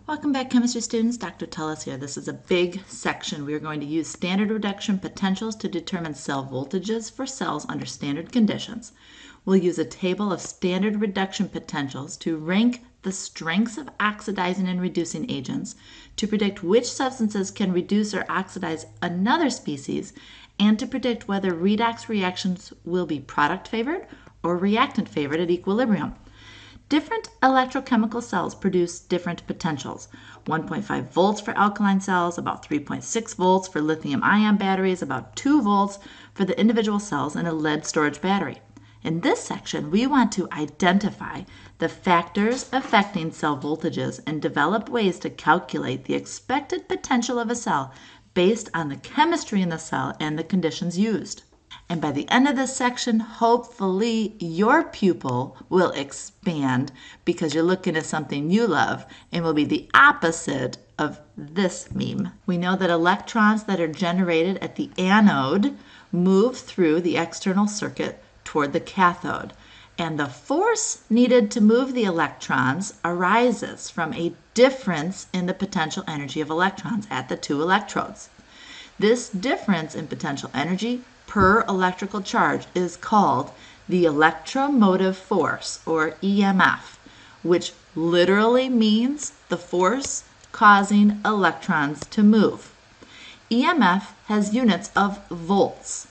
Welcome back, chemistry students. Dr. Tullis here. This is a big section. We are going to use standard reduction potentials to determine cell voltages for cells under standard conditions. We'll use a table of standard reduction potentials to rank the strengths of oxidizing and reducing agents, to predict which substances can reduce or oxidize another species, and to predict whether redox reactions will be product-favored or reactant-favored at equilibrium. Different electrochemical cells produce different potentials. 1.5 volts for alkaline cells, about 3.6 volts for lithium-ion batteries, about 2 volts for the individual cells in a lead storage battery. In this section, we want to identify the factors affecting cell voltages and develop ways to calculate the expected potential of a cell based on the chemistry in the cell and the conditions used. And by the end of this section, hopefully your pupil will expand because you're looking at something you love and will be the opposite of this meme. We know that electrons that are generated at the anode move through the external circuit toward the cathode. And the force needed to move the electrons arises from a difference in the potential energy of electrons at the two electrodes. This difference in potential energy per electrical charge is called the electromotive force, or EMF, which literally means the force causing electrons to move. EMF has units of volts.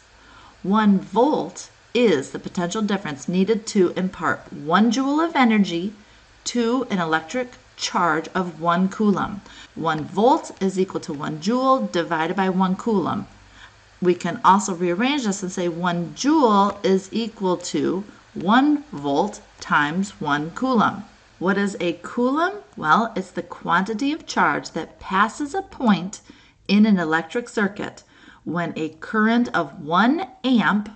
1 volt is the potential difference needed to impart 1 joule of energy to an electric charge of 1 coulomb. 1 volt is equal to 1 joule divided by 1 coulomb. We can also rearrange this and say 1 joule is equal to 1 volt times 1 coulomb. What is a coulomb? Well, it's the quantity of charge that passes a point in an electric circuit when a current of 1 amp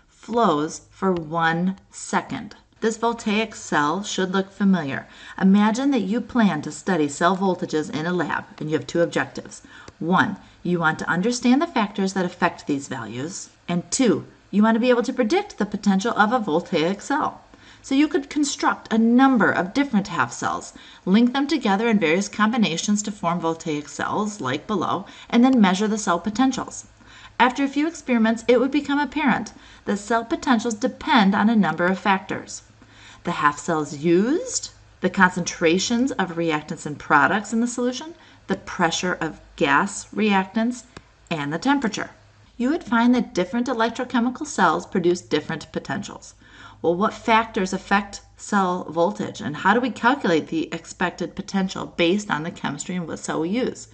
flows for 1 second. This voltaic cell should look familiar. Imagine that you plan to study cell voltages in a lab and you have 2 objectives. 1, you want to understand the factors that affect these values. And 2, you want to be able to predict the potential of a voltaic cell. So you could construct a number of different half cells, link them together in various combinations to form voltaic cells, like below, and then measure the cell potentials. After a few experiments, it would become apparent that cell potentials depend on a number of factors. The half cells used, the concentrations of reactants and products in the solution, the pressure of gas reactants, and the temperature. You would find that different electrochemical cells produce different potentials. Well, what factors affect cell voltage, and how do we calculate the expected potential based on the chemistry and what cell we use?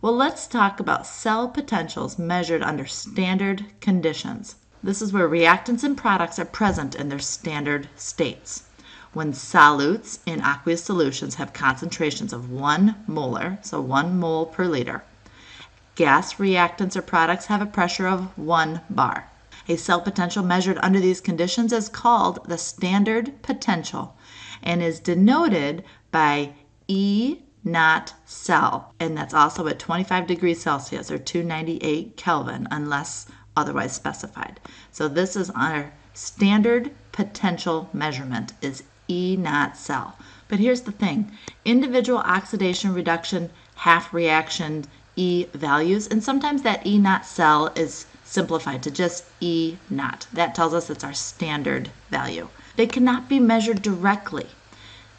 Well, let's talk about cell potentials measured under standard conditions. This is where reactants and products are present in their standard states. When solutes in aqueous solutions have concentrations of 1 molar, so 1 mole per liter, gas reactants or products have a pressure of 1 bar. A cell potential measured under these conditions is called the standard potential and is denoted by E naught cell, and that's also at 25 degrees Celsius or 298 Kelvin unless otherwise specified. So this is our standard potential measurement is E naught cell. But here's the thing, individual oxidation, reduction, half reaction E values, and sometimes that E naught cell is simplified to just E naught. That tells us it's our standard value. They cannot be measured directly.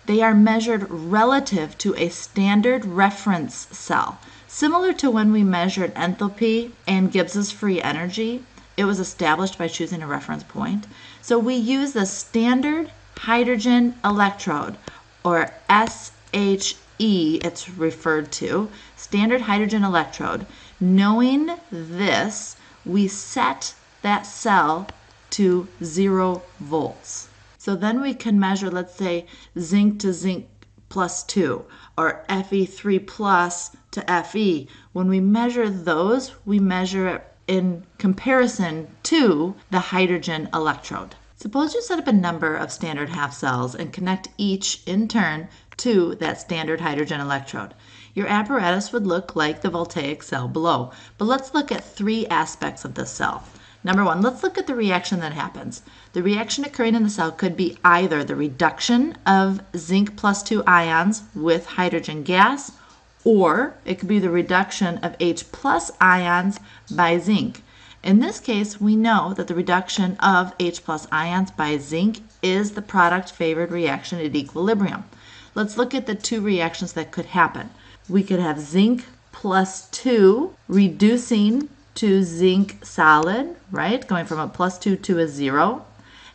They are measured relative to a standard reference cell. Similar to when we measured enthalpy and Gibbs's free energy, it was established by choosing a reference point. So we use the standard hydrogen electrode, or SHE it's referred to, standard hydrogen electrode. Knowing this, we set that cell to 0 volts. So then we can measure, let's say, zinc to zinc plus 2, or Fe3 plus to Fe. When we measure those, we measure it in comparison to the hydrogen electrode. Suppose you set up a number of standard half cells and connect each in turn to that standard hydrogen electrode. Your apparatus would look like the voltaic cell below. But let's look at 3 aspects of this cell. Number 1, let's look at the reaction that happens. The reaction occurring in the cell could be either the reduction of zinc plus 2 ions with hydrogen gas or it could be the reduction of H plus ions by zinc. In this case, we know that the reduction of H plus ions by zinc is the product-favored reaction at equilibrium. Let's look at the two reactions that could happen. We could have zinc plus 2 reducing to zinc solid, right? Going from a plus 2 to a 0.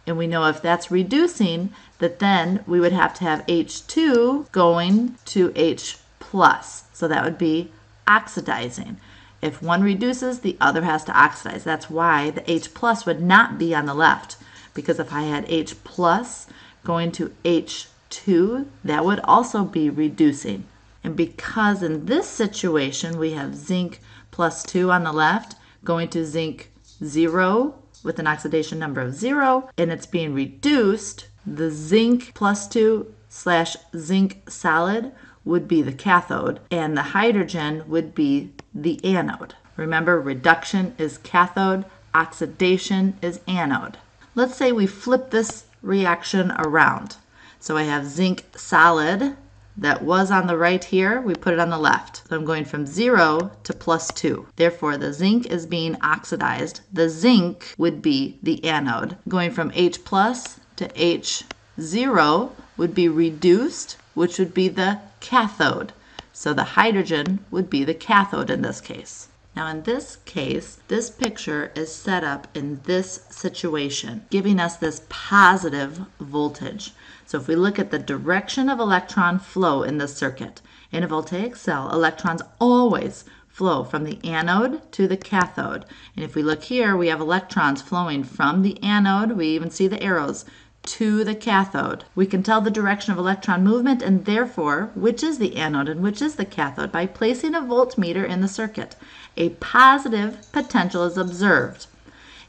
And we know if that's reducing, that then we would have to have H2 going to H plus. So that would be oxidizing. If one reduces, the other has to oxidize. That's why the H plus would not be on the left, because if I had H plus going to H2, that would also be reducing. And because in this situation we have zinc plus 2 on the left going to zinc 0 with an oxidation number of 0, and it's being reduced, the zinc plus 2 slash zinc solid would be the cathode, and the hydrogen would be the anode. Remember, reduction is cathode, oxidation is anode. Let's say we flip this reaction around. So I have zinc solid that was on the right here, we put it on the left. So I'm going from 0 to plus 2. Therefore, the zinc is being oxidized. The zinc would be the anode. Going from H plus to H0 would be reduced, which would be the cathode. So the hydrogen would be the cathode in this case. Now in this case, this picture is set up in this situation, giving us this positive voltage. So if we look at the direction of electron flow in this circuit, in a voltaic cell, electrons always flow from the anode to the cathode. And if we look here, we have electrons flowing from the anode, we even see the arrows, to the cathode. We can tell the direction of electron movement and therefore which is the anode and which is the cathode by placing a voltmeter in the circuit. A positive potential is observed.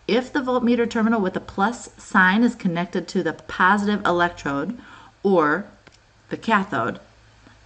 If the voltmeter terminal with the plus sign is connected to the positive electrode or the cathode,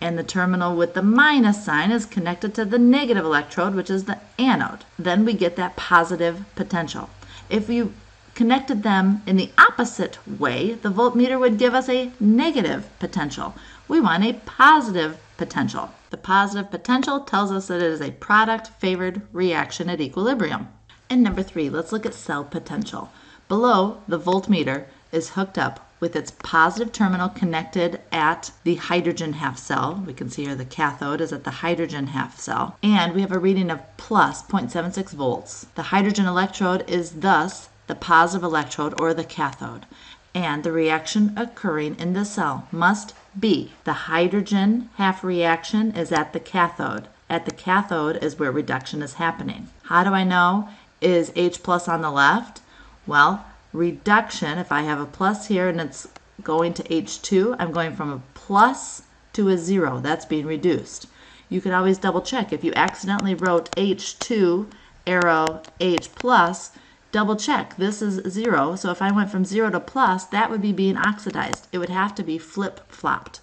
and the terminal with the minus sign is connected to the negative electrode, which is the anode, then we get that positive potential. If you connected them in the opposite way, the voltmeter would give us a negative potential. We want a positive potential. The positive potential tells us that it is a product-favored reaction at equilibrium. And number 3, let's look at cell potential. Below, the voltmeter is hooked up with its positive terminal connected at the hydrogen half cell. We can see here the cathode is at the hydrogen half cell. And we have a reading of plus 0.76 volts. The hydrogen electrode is thus the positive electrode or the cathode. And the reaction occurring in the cell must be the hydrogen half reaction is at the cathode. At the cathode is where reduction is happening. How do I know? Is H plus on the left? Well, reduction, if I have a plus here and it's going to H2, I'm going from a plus to a 0. That's being reduced. You can always double check. If you accidentally wrote H2 arrow H plus, double check. This is 0. So if I went from 0 to plus, that would be being oxidized. It would have to be flip-flopped.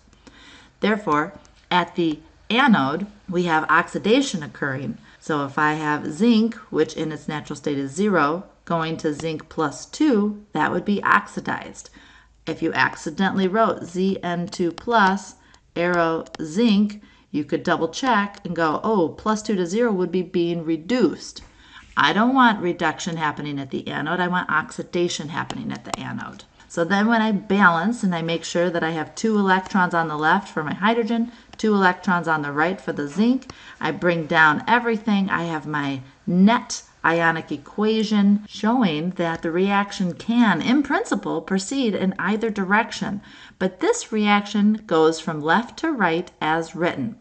Therefore, at the anode, we have oxidation occurring. So if I have zinc, which in its natural state is 0, going to zinc plus 2, that would be oxidized. If you accidentally wrote Zn2 plus arrow zinc, you could double check and go, oh, plus 2 to 0 would be being reduced. I don't want reduction happening at the anode. I want oxidation happening at the anode. So then when I balance and I make sure that I have 2 electrons on the left for my hydrogen, 2 electrons on the right for the zinc, I bring down everything. I have my net ionic equation showing that the reaction can, in principle, proceed in either direction. But this reaction goes from left to right as written.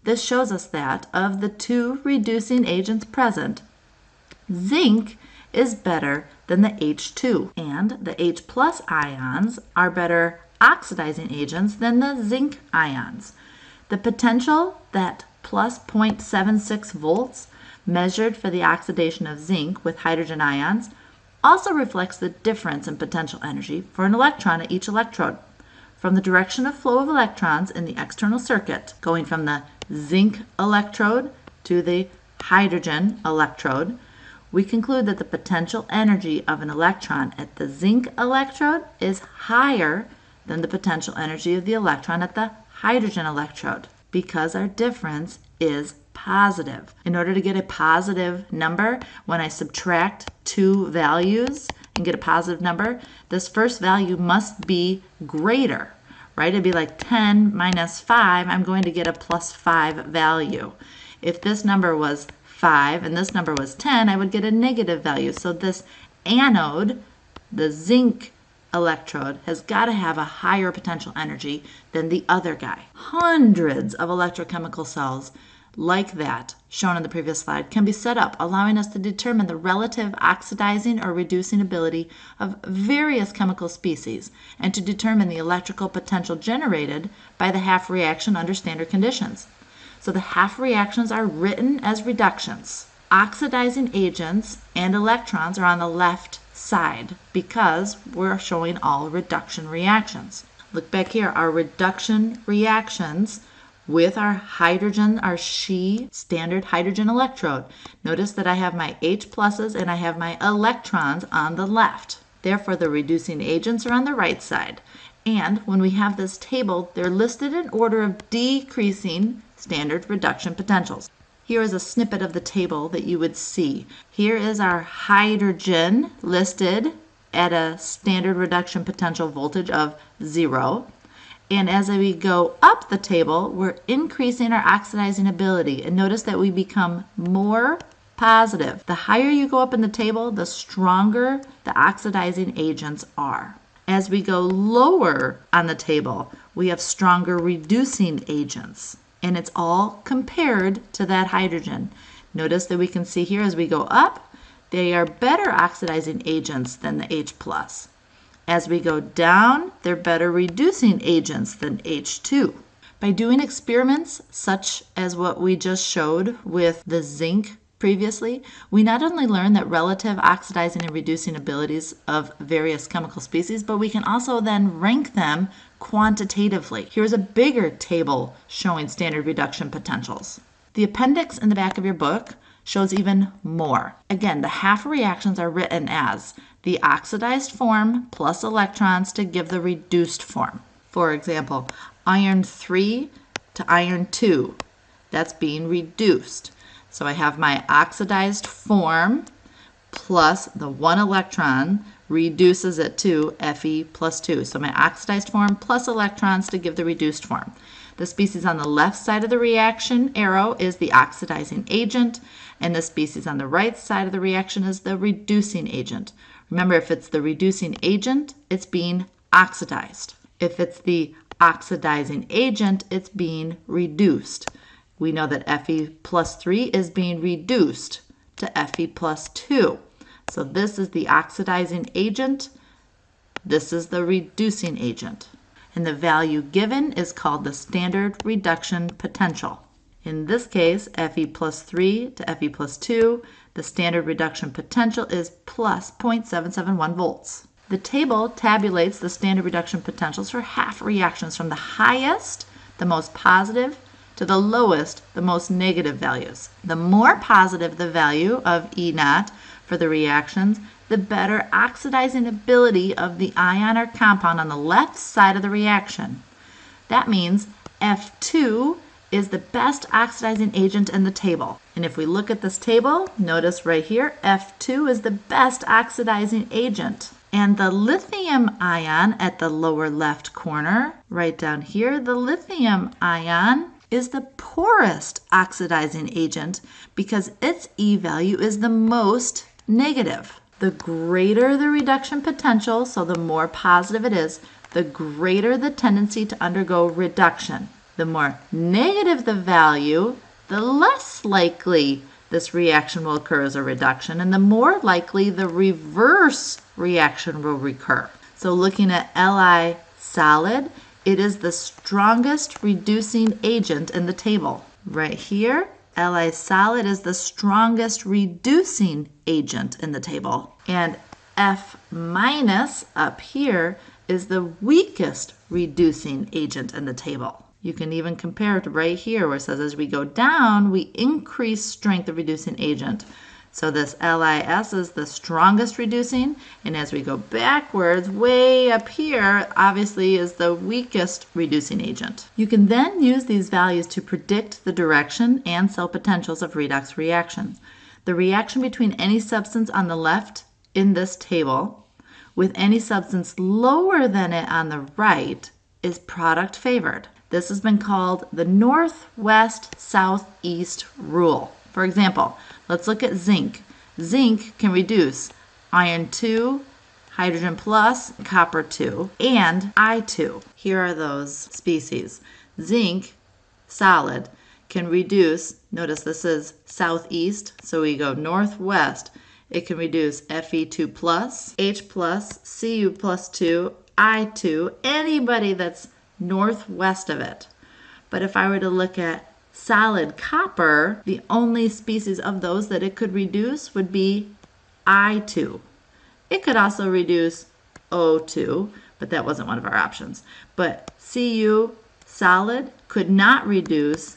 This shows us that of the 2 reducing agents present, zinc is better than the H2, and the H plus ions are better oxidizing agents than the zinc ions. The potential, that plus 0.76 volts, measured for the oxidation of zinc with hydrogen ions, also reflects the difference in potential energy for an electron at each electrode. From the direction of flow of electrons in the external circuit, going from the zinc electrode to the hydrogen electrode, we conclude that the potential energy of an electron at the zinc electrode is higher than the potential energy of the electron at the hydrogen electrode. because our difference is positive. In order to get a positive number, when I subtract two values and get a positive number, this first value must be greater, right? It'd be like 10 minus 5, I'm going to get a plus 5 value. If this number was 5 and this number was 10, I would get a negative value. So this anode, the zinc electrode, has got to have a higher potential energy than the other guy. Hundreds of electrochemical cells like that shown in the previous slide can be set up, allowing us to determine the relative oxidizing or reducing ability of various chemical species and to determine the electrical potential generated by the half reaction under standard conditions. So the half reactions are written as reductions. Oxidizing agents and electrons are on the left side because we're showing all reduction reactions. Look back here, our reduction reactions with our hydrogen, our She standard hydrogen electrode. Notice that I have my H pluses and I have my electrons on the left. Therefore, the reducing agents are on the right side. And when we have this table, they're listed in order of decreasing standard reduction potentials. Here is a snippet of the table that you would see. Here is our hydrogen listed at a standard reduction potential voltage of 0. And as we go up the table, we're increasing our oxidizing ability. And notice that we become more positive. The higher you go up in the table, the stronger the oxidizing agents are. As we go lower on the table, we have stronger reducing agents. And it's all compared to that hydrogen. Notice that we can see here as we go up, they are better oxidizing agents than the H+. As we go down, they're better reducing agents than H2. By doing experiments such as what we just showed with the zinc previously, we not only learn that relative oxidizing and reducing abilities of various chemical species, but we can also then rank them quantitatively. Here's a bigger table showing standard reduction potentials. The appendix in the back of your book shows even more. Again, the half reactions are written as the oxidized form plus electrons to give the reduced form. For example, iron 3 to iron 2, that's being reduced. So I have my oxidized form plus the one electron reduces it to Fe plus 2. So my oxidized form plus electrons to give the reduced form. The species on the left side of the reaction arrow is the oxidizing agent, and the species on the right side of the reaction is the reducing agent. Remember, if it's the reducing agent, it's being oxidized. If it's the oxidizing agent, it's being reduced. We know that Fe plus 3 is being reduced to Fe plus 2. So this is the oxidizing agent. This is the reducing agent. And the value given is called the standard reduction potential. In this case, Fe plus 3 to Fe plus 2, the standard reduction potential is plus 0.771 volts. The table tabulates the standard reduction potentials for half reactions from the highest, the most positive, to the lowest, the most negative values. The more positive the value of E naught for the reactions, the better oxidizing ability of the ion or compound on the left side of the reaction. That means F2 is the best oxidizing agent in the table. And if we look at this table, notice right here, F2 is the best oxidizing agent. And the lithium ion at the lower left corner, right down here, the lithium ion is the poorest oxidizing agent because its E value is the most negative. The greater the reduction potential, so the more positive it is, the greater the tendency to undergo reduction. The more negative the value, the less likely this reaction will occur as a reduction, and the more likely the reverse reaction will recur. So looking at Li solid, it is the strongest reducing agent in the table. Right here, Li solid is the strongest reducing agent in the table. And F minus up here is the weakest reducing agent in the table. You can even compare it right here where it says as we go down, we increase strength of reducing agent. So this LiS is the strongest reducing, and as we go backwards, way up here, obviously is the weakest reducing agent. You can then use these values to predict the direction and cell potentials of redox reactions. The reaction between any substance on the left in this table with any substance lower than it on the right is product favored. This has been called the northwest-southeast rule. For example, let's look at zinc. Zinc can reduce iron 2, hydrogen plus, copper 2, and I2. Here are those species. Zinc, solid, can reduce, notice this is southeast, so we go northwest. It can reduce Fe2 plus, H plus, Cu plus 2, I2, anybody that's northwest of it. But if I were to look at solid copper, the only species of those that it could reduce would be I2. It could also reduce O2, but that wasn't one of our options. But Cu, solid, could not reduce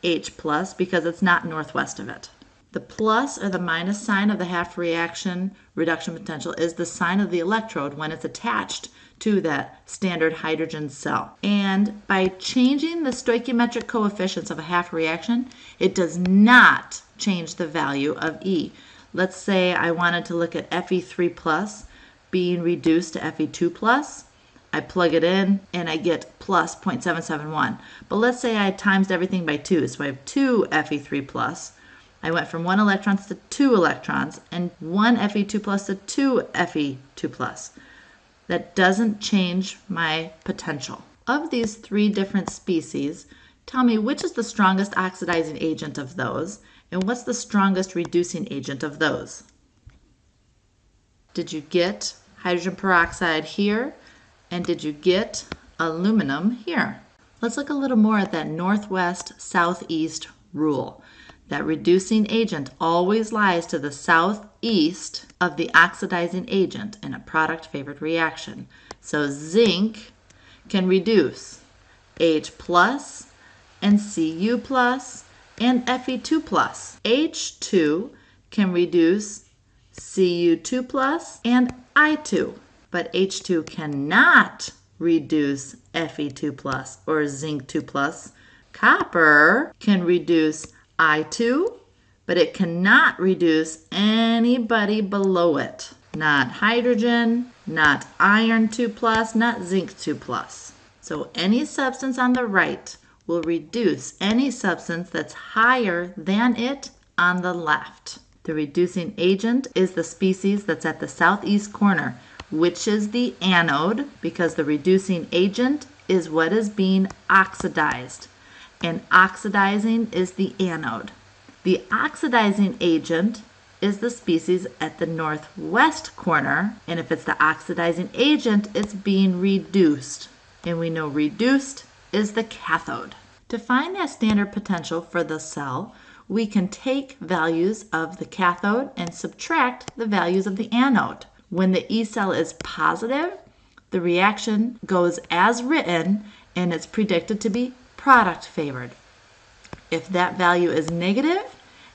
H plus because it's not northwest of it. The plus or the minus sign of the half reaction reduction potential is the sign of the electrode when it's attached to that standard hydrogen cell. And by changing the stoichiometric coefficients of a half reaction, it does not change the value of E. Let's say I wanted to look at Fe3 plus being reduced to Fe2 plus. I plug it in and I get plus 0.771. But let's say I times everything by 2, so I have 2 Fe3 plus. I went from 1 electron to 2 electrons and 1 Fe2 plus to 2 Fe2 plus. That doesn't change my potential. Of these 3 different species, tell me which is the strongest oxidizing agent of those, and what's the strongest reducing agent of those? Did you get hydrogen peroxide here, and did you get aluminum here? Let's look a little more at that northwest-southeast rule. That reducing agent always lies to the southeast of the oxidizing agent in a product-favored reaction. So zinc can reduce H plus and Cu plus and Fe2 plus. H2 can reduce Cu2 plus and I2, but H2 cannot reduce Fe2 plus or zinc 2 plus. Copper can reduce I2, but it cannot reduce anybody below it. Not hydrogen, not iron 2 plus, not zinc 2 plus. So any substance on the right will reduce any substance that's higher than it on the left. The reducing agent is the species that's at the southeast corner, which is the anode, because the reducing agent is what is being oxidized. And oxidizing is the anode. The oxidizing agent is the species at the northwest corner, and if it's the oxidizing agent, it's being reduced. And we know reduced is the cathode. To find that standard potential for the cell, we can take values of the cathode and subtract the values of the anode. When the E cell is positive, the reaction goes as written, and it's predicted to be product favored. If that value is negative,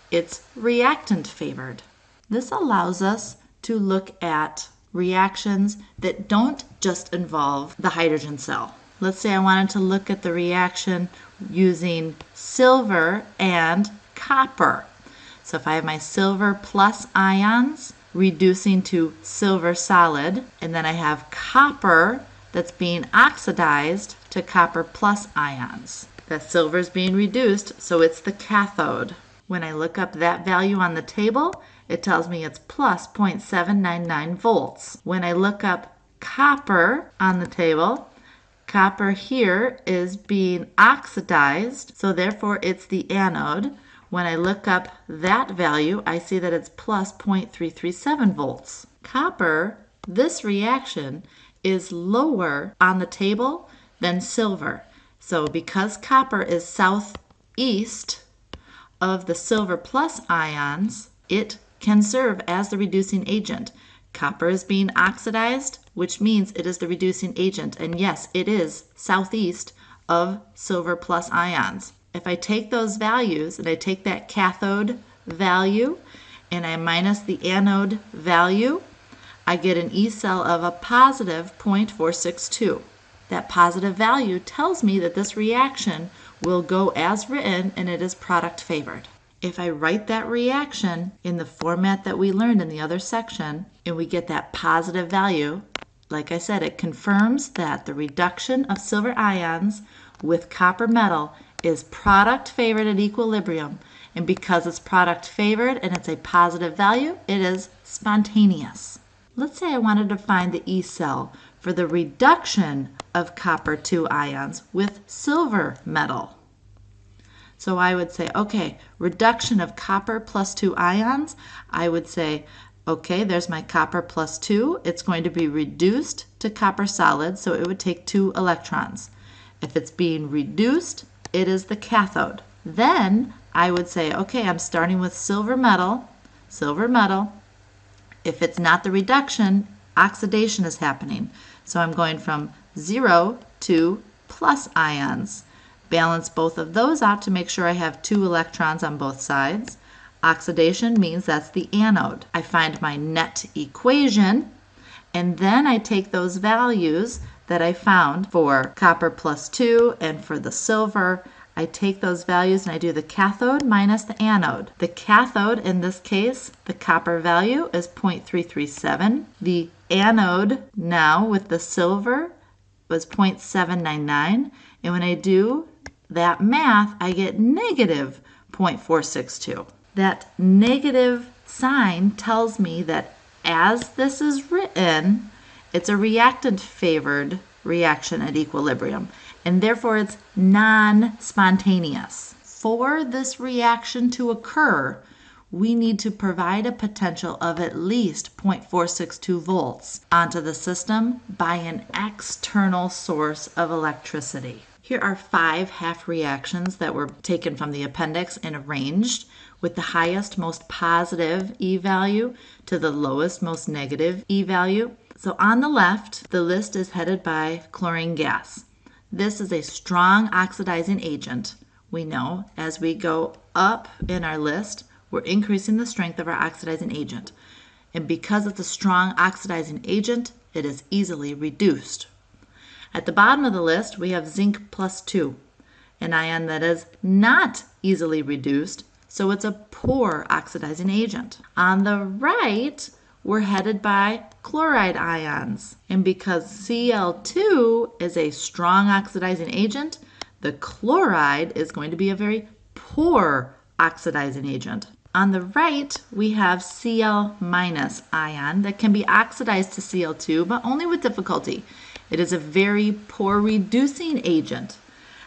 it's reactant favored. This allows us to look at reactions that don't just involve the hydrogen cell. Let's say I wanted to look at the reaction using silver and copper. So if I have my silver plus ions reducing to silver solid, and then I have copper that's being oxidized to copper plus ions. That silver is being reduced, so it's the cathode. When I look up that value on the table, it tells me it's plus 0.799 volts. When I look up copper on the table, copper here is being oxidized, so therefore it's the anode. When I look up that value, I see that it's plus 0.337 volts. Copper, this reaction, is lower on the table than silver. So because copper is southeast of the silver plus ions, it can serve as the reducing agent. Copper is being oxidized, which means it is the reducing agent. And yes, it is southeast of silver plus ions. If I take those values and I take that cathode value and I minus the anode value, I get an E cell of a positive 0.462. That positive value tells me that this reaction will go as written and it is product favored. If I write that reaction in the format that we learned in the other section and we get that positive value, like I said, it confirms that the reduction of silver ions with copper metal is product favored at equilibrium. And because it's product favored and it's a positive value, it is spontaneous. Let's say I wanted to find the E cell for the reduction of copper 2 ions with silver metal. So I would say, okay, reduction of copper plus 2 ions. I would say, okay, there's my copper plus 2. It's going to be reduced to copper solid, so it would take 2 electrons. If it's being reduced, it is the cathode. Then I would say, okay, I'm starting with silver metal. If it's not the reduction, oxidation is happening. So I'm going from 0 to plus ions. Balance both of those out to make sure I have 2 electrons on both sides. Oxidation means that's the anode. I find my net equation, and then I take those values that I found for copper plus 2 and for the silver. I take those values and I do the cathode minus the anode. The cathode, in this case, the copper value is 0.337. The anode now with the silver was 0.799. And when I do that math, I get negative 0.462. That negative sign tells me that as this is written, it's a reactant-favored reaction at equilibrium, and therefore it's non-spontaneous. For this reaction to occur, we need to provide a potential of at least 0.462 volts onto the system by an external source of electricity. Here are 5 half reactions that were taken from the appendix and arranged with the highest, most positive E value to the lowest, most negative E value. So on the left, the list is headed by chlorine gas. This is a strong oxidizing agent. We know as we go up in our list, we're increasing the strength of our oxidizing agent. And because it's a strong oxidizing agent, it is easily reduced. At the bottom of the list, we have zinc plus 2, an ion that is not easily reduced, so it's a poor oxidizing agent. On the right, we're headed by chloride ions. And because Cl2 is a strong oxidizing agent, the chloride is going to be a very poor oxidizing agent. On the right, we have Cl- ion that can be oxidized to Cl2, but only with difficulty. It is a very poor reducing agent.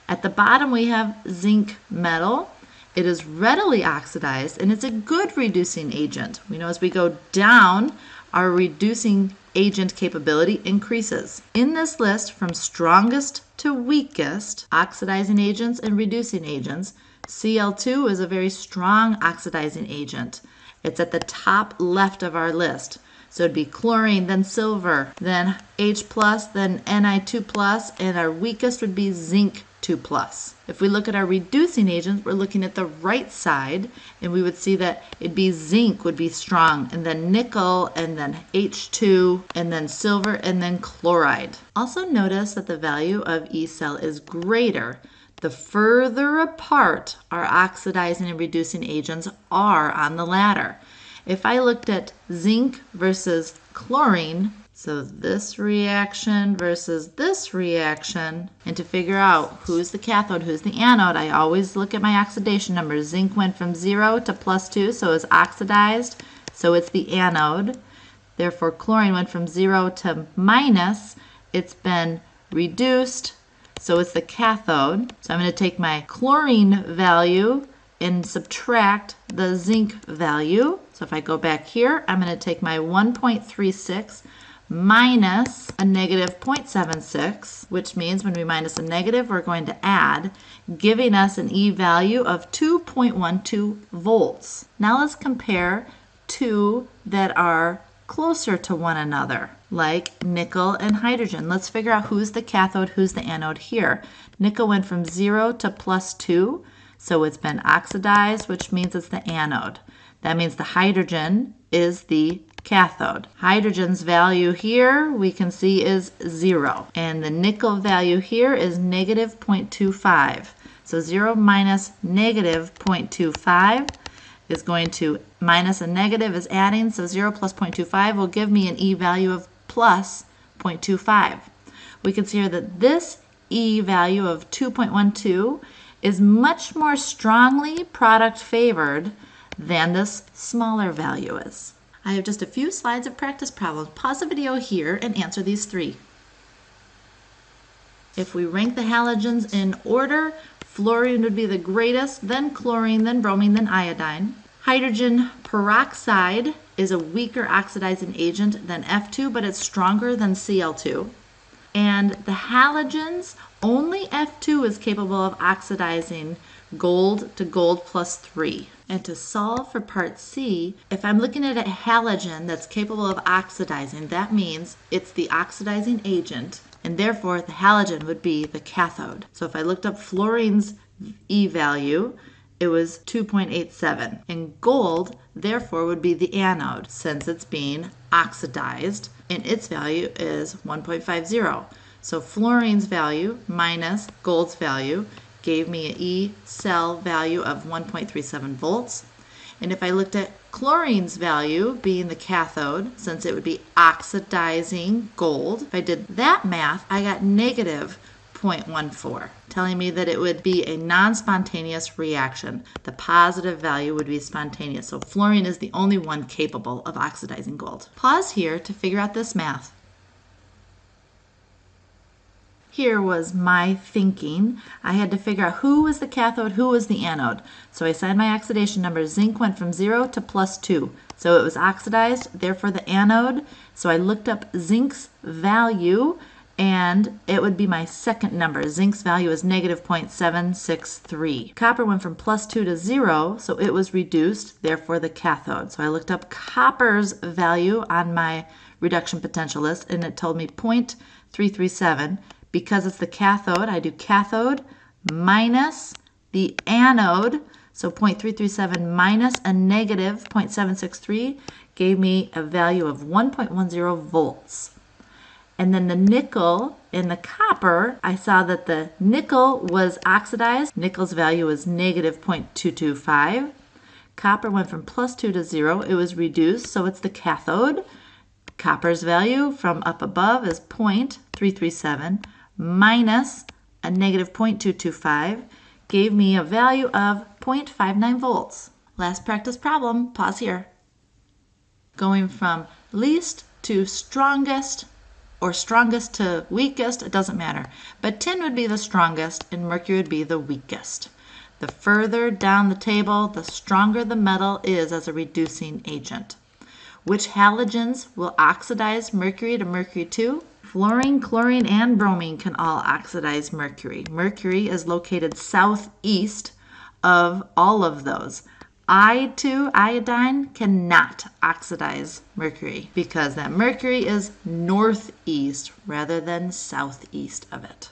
At the bottom, we have zinc metal. It is readily oxidized, and it's a good reducing agent. We know as we go down, our reducing agent capability increases. In this list, from strongest to weakest, oxidizing agents and reducing agents, Cl2 is a very strong oxidizing agent. It's at the top left of our list. So it'd be chlorine, then silver, then H+, then Ni2+, and our weakest would be zinc 2+. If we look at our reducing agents, we're looking at the right side, and we would see that it'd be zinc would be strong, and then nickel, and then H2, and then silver, and then chloride. Also notice that the value of E cell is greater the further apart our oxidizing and reducing agents are on the ladder. If I looked at zinc versus chlorine, so this reaction versus this reaction, and to figure out who's the cathode, who's the anode, I always look at my oxidation numbers. Zinc went from 0 to +2, so it's oxidized, so it's the anode. Therefore, chlorine went from 0 to -, it's been reduced, so it's the cathode. So I'm going to take my chlorine value and subtract the zinc value. So if I go back here, I'm going to take my 1.36 minus a negative 0.76, which means when we minus a negative, we're going to add, giving us an E value of 2.12 volts. Now let's compare two that are closer to one another, like nickel and hydrogen. Let's figure out who's the cathode, who's the anode here. Nickel went from 0 to +2, So it's been oxidized, which means it's the anode. That means the hydrogen is the cathode. Hydrogen's value here we can see is 0. And the nickel value here is negative 0.25. So 0 minus negative 0.25 is going to, minus a negative is adding, so 0 plus 0.25 will give me an E value of plus 0.25. We can see here that this E value of 2.12 is much more strongly product favored than this smaller value is. I have just a few slides of practice problems. Pause the video here and answer these 3. If we rank the halogens in order, fluorine would be the greatest, then chlorine, then bromine, then iodine. Hydrogen peroxide is a weaker oxidizing agent than F2, but it's stronger than Cl2. And the halogens, only F2 is capable of oxidizing gold to gold plus 3. And to solve for part C, if I'm looking at a halogen that's capable of oxidizing, that means it's the oxidizing agent, and therefore the halogen would be the cathode. So if I looked up fluorine's E value, it was 2.87. And gold, therefore, would be the anode, since it's being oxidized, and its value is 1.50. So fluorine's value minus gold's value gave me an E cell value of 1.37 volts. And if I looked at chlorine's value being the cathode, since it would be oxidizing gold, if I did that math, I got negative 0.14, telling me that it would be a non-spontaneous reaction. The positive value would be spontaneous. So fluorine is the only one capable of oxidizing gold. Pause here to figure out this math. Here was my thinking. I had to figure out who was the cathode, who was the anode. So I assigned my oxidation number. Zinc went from 0 to plus 2. So it was oxidized, therefore the anode. So I looked up zinc's value, and it would be my second number. Zinc's value is negative 0.763. Copper went from plus 2 to 0, so it was reduced, therefore the cathode. So I looked up copper's value on my reduction potential list, and it told me 0.337. Because it's the cathode, I do cathode minus the anode, so 0.337 minus a negative 0.763 gave me a value of 1.10 volts. And then the nickel and the copper, I saw that the nickel was oxidized. Nickel's value was negative 0.225. Copper went from plus 2 to 0. It was reduced, so it's the cathode. Copper's value from up above is 0.337 minus a negative 0.225 gave me a value of 0.59 volts. Last practice problem, pause here. Going from least to strongest, or strongest to weakest, it doesn't matter. But tin would be the strongest and mercury would be the weakest. The further down the table, the stronger the metal is as a reducing agent. Which halogens will oxidize mercury to mercury 2? Fluorine, chlorine, and bromine can all oxidize mercury. Mercury is located southeast of all of those. I2, iodine, cannot oxidize mercury because that mercury is northeast rather than southeast of it.